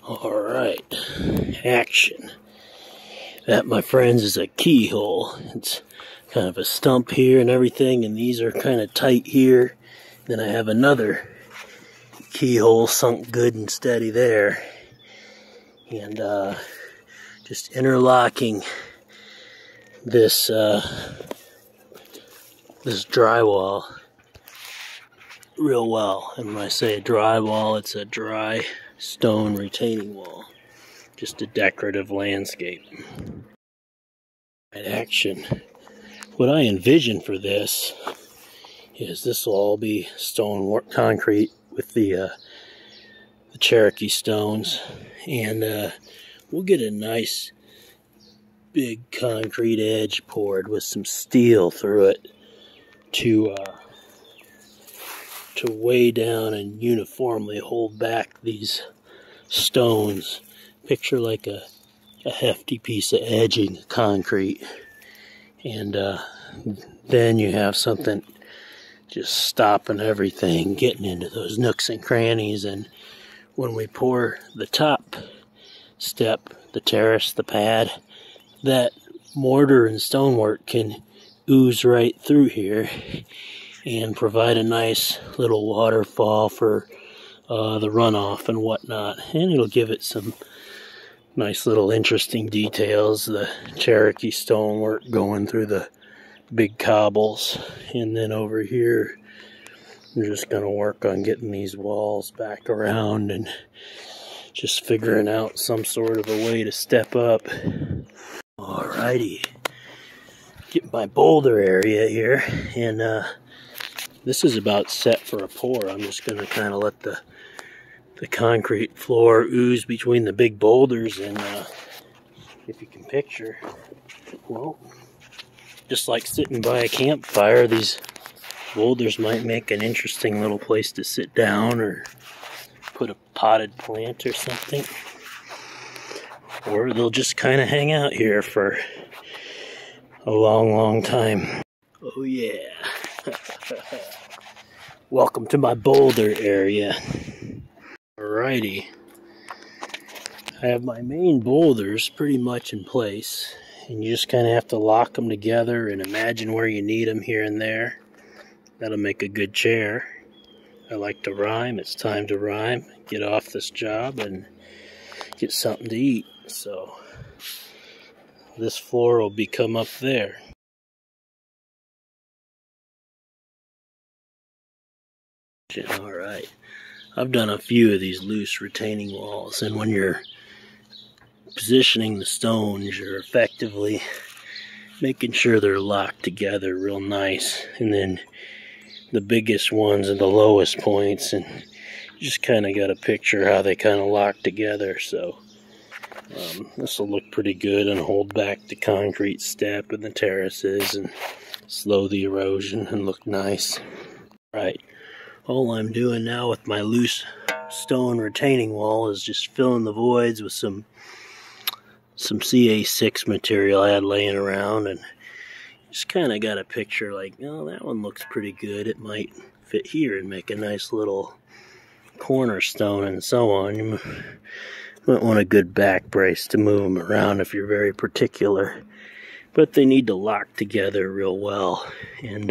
Alright, action. That, my friends, is a keyhole. It's kind of a stump here and everything, and these are kind of tight here. Then I have another keyhole sunk good and steady there. And just interlocking this this drywall real well. And when I say drywall, it's a dry stone retaining wall. Just a decorative landscape. At action. What I envision for this is this will all be stone concrete with the Cherokee stones, and we'll get a nice big concrete edge poured with some steel through it to weigh down and uniformly hold back these stones. Picture like a hefty piece of edging concrete, and then you have something just stopping everything, getting into those nooks and crannies. And when we pour the top step, the terrace, the pad, that mortar and stonework can ooze right through here and provide a nice little waterfall for the runoff and whatnot. And it'll give it some nice little interesting details. The Cherokee stonework going through the big cobbles. And then over here, I'm just going to work on getting these walls back around and just figuring out some sort of a way to step up. Alrighty. Get my boulder area here, and this is about set for a pour. I'm just going to kind of let the concrete floor ooze between the big boulders, and if you can picture, well, just like sitting by a campfire, these boulders might make an interesting little place to sit down or put a potted plant or something. Or they'll just kind of hang out here for a long time. Oh yeah. Welcome to my boulder area. Alrighty. I have my main boulders pretty much in place, and you just kind of have to lock them together and imagine where you need them here and there. That'll make a good chair. I like to rhyme. It's time to rhyme. Get off this job and get something to eat. So this floor will become up there. Alright, I've done a few of these loose retaining walls, and when you're positioning the stones, you're effectively making sure they're locked together real nice, and then the biggest ones and the lowest points, and you just kind of got to picture how they kind of lock together. So this will look pretty good and hold back the concrete step and the terraces and slow the erosion and look nice. Right. All I'm doing now with my loose stone retaining wall is just filling the voids with some CA6 material I had laying around, and just kind of got a picture like, oh, that one looks pretty good. It might fit here and make a nice little cornerstone and so on. You might want a good back brace to move them around if you're very particular. But they need to lock together real well. And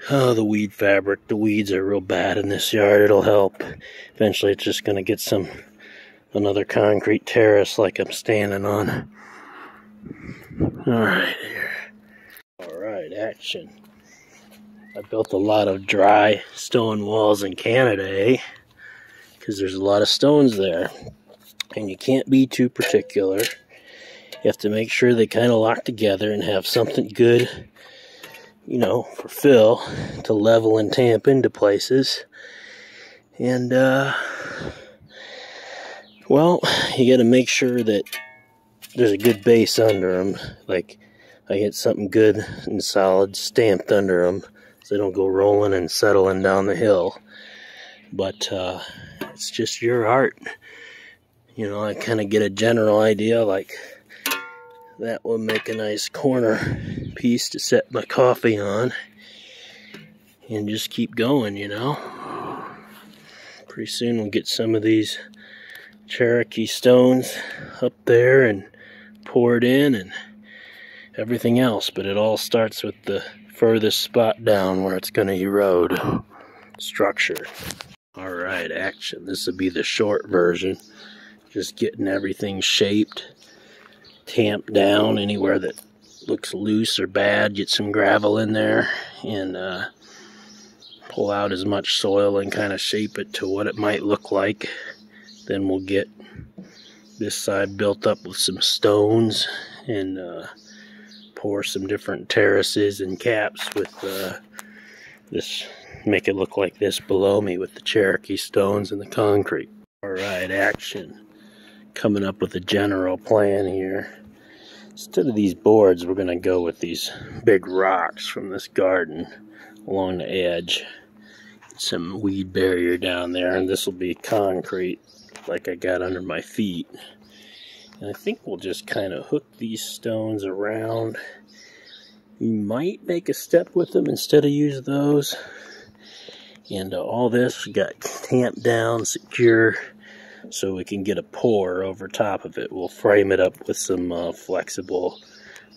the weed fabric. The weeds are real bad in this yard. It'll help. Eventually it's just going to get another concrete terrace like I'm standing on. Alright, here. Alright, action. I built a lot of dry stone walls in Canada, eh? Because there's a lot of stones there. And you can't be too particular. You have to make sure they kind of lock together and have something good, you know, for fill to level and tamp into places. And, well, you got to make sure that there's a good base under them. Like, I get something good and solid stamped under them so they don't go rolling and settling down the hill. But it's just your art. You know, I kind of get a general idea, like that will make a nice corner piece to set my coffee on. And just keep going, you know. Pretty soon we'll get some of these Cherokee stones up there and pour it in and everything else, but it all starts with the furthest spot down where it's going to erode structure. Alright, action. This will be the short version. Just getting everything shaped, tamped down anywhere that looks loose or bad. Get some gravel in there and pull out as much soil and kind of shape it to what it might look like. Then we'll get this side built up with some stones and pour some different terraces and caps with this, make it look like this below me with the Cherokee stones and the concrete. Alright, action. Coming up with a general plan here. Instead of these boards, we're going to go with these big rocks from this garden along the edge. Some weed barrier down there, and this will be concrete like I got under my feet. And I think we'll just kind of hook these stones around. You might make a step with them instead of use those. And all this got tamped down, secure, so we can get a pour over top of it. We'll frame it up with some flexible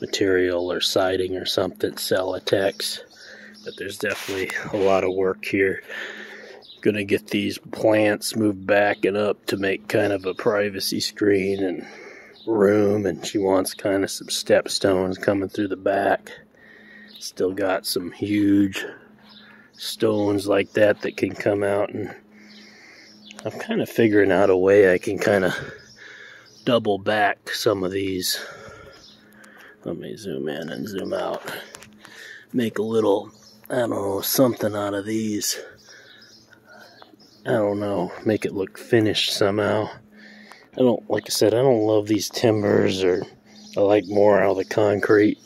material or siding or something, Celotex. But there's definitely a lot of work here. Gonna get these plants moved back and up to make kind of a privacy screen and room, and she wants kind of some step stones coming through the back. Still got some huge stones like that that can come out, and I'm kind of figuring out a way I can kind of double back some of these. Let me zoom in and zoom out. Make a little, I don't know, something out of these. I don't know, make it look finished somehow. I don't, like I said, I don't love these timbers, or I like more how the concrete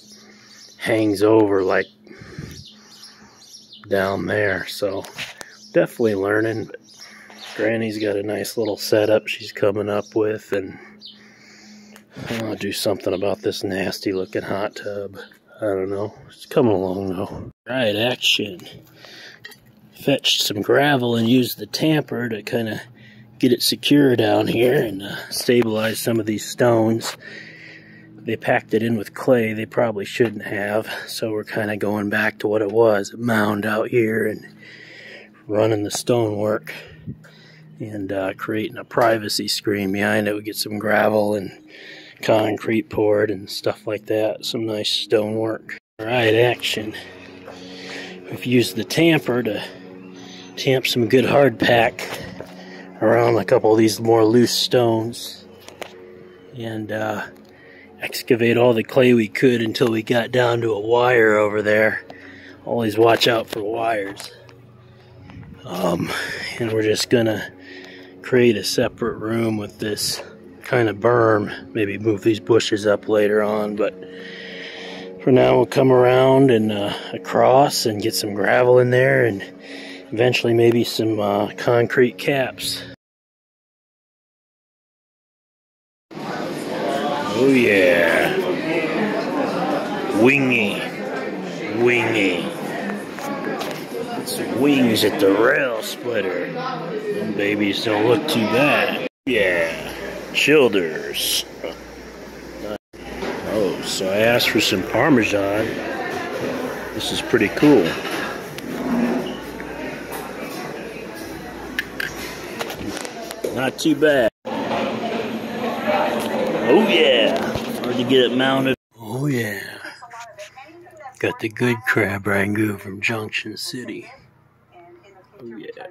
hangs over like down there. So definitely learning, but Granny's got a nice little setup she's coming up with, and I'll do something about this nasty looking hot tub. I don't know, it's coming along though. Right, action. Fetched some gravel and used the tamper to kind of get it secure down here and stabilize some of these stones. They packed it in with clay they probably shouldn't have, so we're kind of going back to what it was, a mound out here, and running the stonework and creating a privacy screen behind it. We get some gravel and concrete poured and stuff like that, some nice stonework. Alright, action. We've used the tamper to tamp some good hard pack around a couple of these more loose stones and excavate all the clay we could until we got down to a wire over there. Always watch out for wires. And we're just gonna create a separate room with this kind of berm. Maybe move these bushes up later on, but for now we'll come around and across and get some gravel in there, and eventually maybe some concrete caps. Oh yeah. Wingy. Wingy. Some wings at the rail splitter. Them babies don't look too bad. Yeah. Shoulders. Oh, so I asked for some Parmesan. This is pretty cool. Not too bad. Oh yeah. Hard to get it mounted. Oh yeah. Got the good crab rangoon from Junction City. Oh yeah.